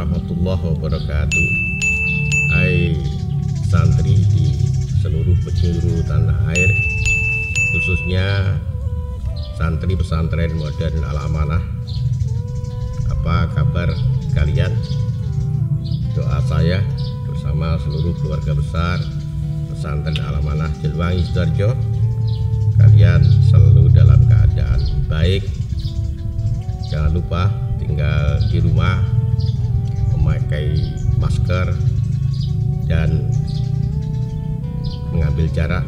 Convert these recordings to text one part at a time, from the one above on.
warahmatullahi wabarakatuh. Hai santri di seluruh penjuru tanah air, khususnya santri pesantren modern Al-Amanah. Apa kabar kalian? Doa saya bersama seluruh keluarga besar pesantren Al-Amanah Jeluwangi Sidoarjo, kalian selalu dalam keadaan baik. Jangan lupa tinggal di rumah, memakai masker dan mengambil jarak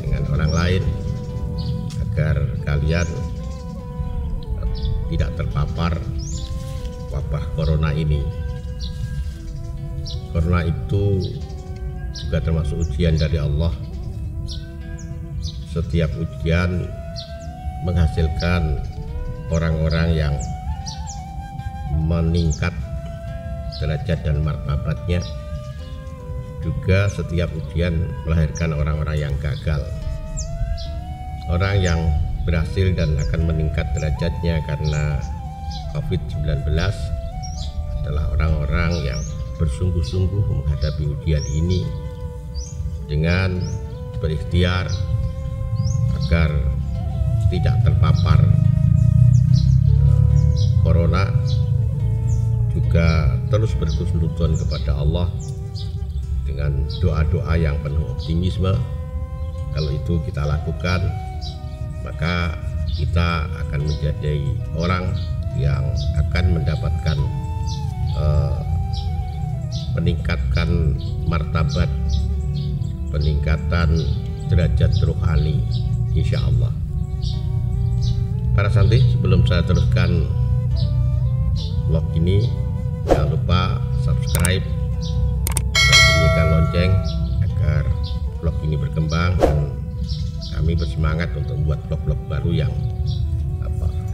dengan orang lain agar kalian tidak terpapar wabah corona ini. Corona itu juga termasuk ujian dari Allah. Setiap ujian menghasilkan orang-orang yang meningkat derajat dan martabatnya. Juga setiap ujian melahirkan orang-orang yang gagal. Orang yang berhasil dan akan meningkat derajatnya karena COVID-19 adalah orang-orang yang bersungguh-sungguh menghadapi ujian ini dengan berikhtiar agar tidak terpapar corona, juga terus berhusnuzon kepada Allah dengan doa-doa yang penuh optimisme. Kalau itu kita lakukan, maka kita akan menjadi orang yang akan mendapatkan peningkatan martabat, peningkatan derajat rohani, insya Allah. Para santri, sebelum saya teruskan vlog ini, jangan lupa subscribe dan bunyikan lonceng agar vlog ini berkembang dan kami bersemangat untuk membuat vlog-vlog baru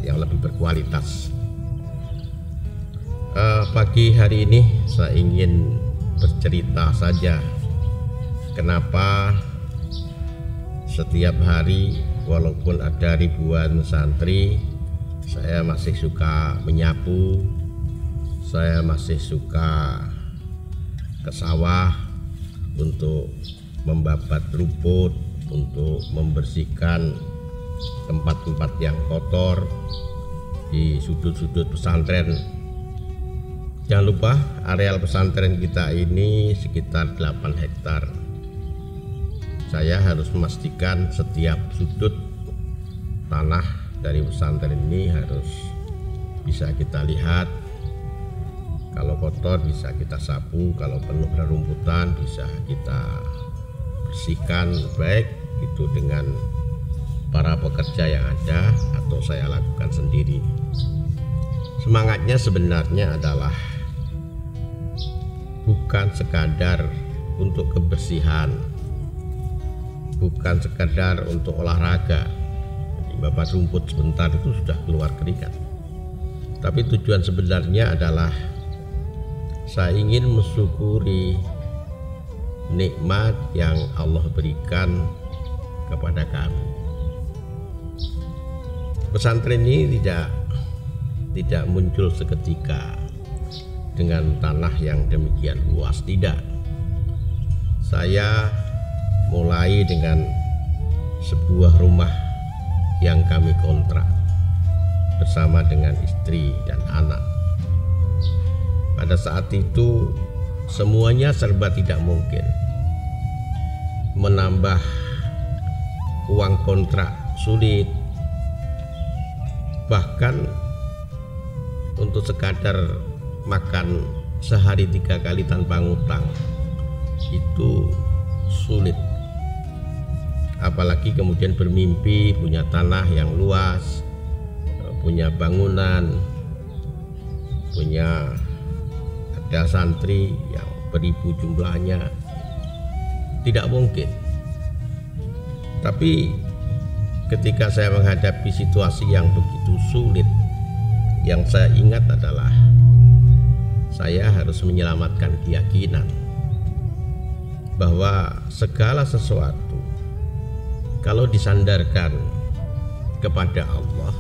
yang lebih berkualitas. Pagi hari ini saya ingin bercerita saja kenapa setiap hari walaupun ada ribuan santri, saya masih suka menyapu, saya masih suka ke sawah untuk membabat rumput, untuk membersihkan tempat-tempat yang kotor di sudut-sudut pesantren. Jangan lupa areal pesantren kita ini sekitar 8 hektar. Saya harus memastikan setiap sudut tanah dari pesantren ini harus bisa kita lihat. Kalau kotor bisa kita sapu, kalau penuh rerumputan bisa kita bersihkan, baik itu dengan para pekerja yang ada atau saya lakukan sendiri. Semangatnya sebenarnya adalah bukan sekadar untuk kebersihan, bukan sekadar untuk olahraga. Jadi babat rumput sebentar itu sudah keluar keringat. Tapi tujuan sebenarnya adalah saya ingin mensyukuri nikmat yang Allah berikan kepada kami. Pesantren ini tidak muncul seketika dengan tanah yang demikian luas, tidak. Saya mulai dengan sebuah rumah yang kami kontrak bersama dengan istri dan anak. Pada saat itu semuanya serba tidak mungkin. Menambah uang kontrak sulit, bahkan untuk sekadar makan sehari 3 kali tanpa ngutang itu sulit. Apalagi kemudian bermimpi punya tanah yang luas, punya bangunan, punya ada santri yang beribu jumlahnya. Tidak mungkin. Tapi ketika saya menghadapi situasi yang begitu sulit, yang saya ingat adalah saya harus menyelamatkan keyakinan bahwa segala sesuatu kalau disandarkan kepada Allah,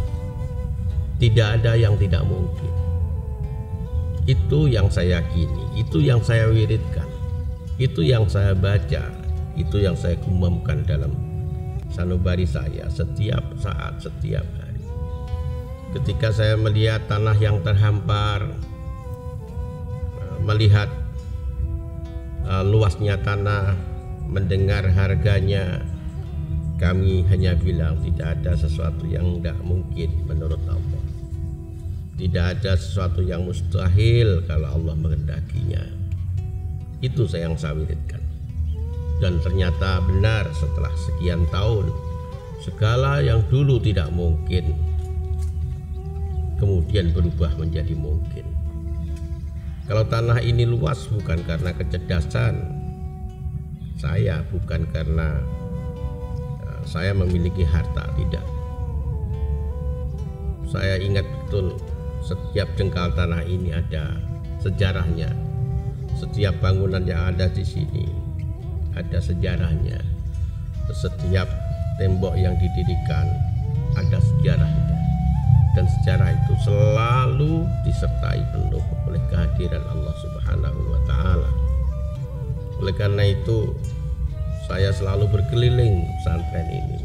tidak ada yang tidak mungkin. Itu yang saya yakini, itu yang saya wiridkan, itu yang saya baca, itu yang saya gumamkan dalam sanubari saya setiap saat, setiap hari. Ketika saya melihat tanah yang terhampar, melihat luasnya tanah, mendengar harganya, kami hanya bilang tidak ada sesuatu yang tidak mungkin menurut Allah. Tidak ada sesuatu yang mustahil kalau Allah menghendakinya. Itu yang saya wiridkan. Dan ternyata benar, setelah sekian tahun, segala yang dulu tidak mungkin kemudian berubah menjadi mungkin. Kalau tanah ini luas bukan karena kecerdasan saya, bukan karena saya memiliki harta, tidak. Saya ingat betul setiap jengkal tanah ini ada sejarahnya. Setiap bangunan yang ada di sini ada sejarahnya. Setiap tembok yang didirikan ada sejarahnya. Dan sejarah itu selalu disertai penuh oleh kehadiran Allah Subhanahu wa Ta'ala. Oleh karena itu, saya selalu berkeliling pesantren ini,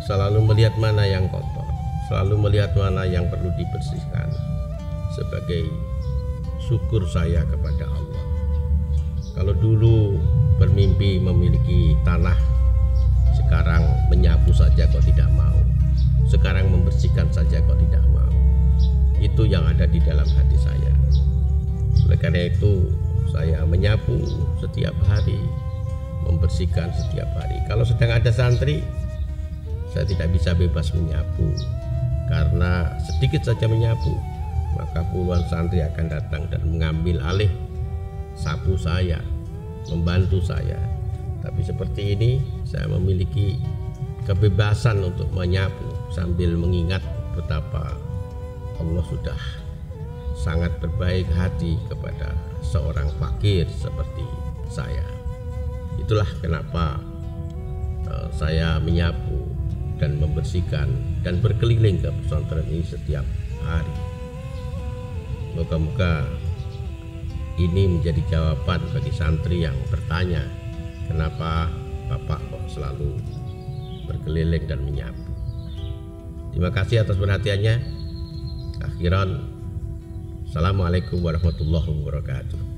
selalu melihat mana yang kotor, selalu melihat mana yang perlu dibersihkan, sebagai syukur saya kepada Allah. Kalau dulu bermimpi memiliki tanah, sekarang menyapu saja kok tidak mau, sekarang membersihkan saja kok tidak mau. Itu yang ada di dalam hati saya. Oleh karena itu saya menyapu setiap hari, membersihkan setiap hari. Kalau sedang ada santri, saya tidak bisa bebas menyapu, karena sedikit saja menyapu maka puluhan santri akan datang dan mengambil alih sapu saya, membantu saya. Tapi seperti ini saya memiliki kebebasan untuk menyapu sambil mengingat betapa Allah sudah sangat berbaik hati kepada seorang fakir seperti saya. Itulah kenapa saya menyapu dan membersihkan dan berkeliling ke pesantren ini setiap hari. Moga-moga ini menjadi jawaban bagi santri yang bertanya, kenapa Bapak kok selalu berkeliling dan menyapu. Terima kasih atas perhatiannya. Akhiran, Assalamualaikum warahmatullahi wabarakatuh.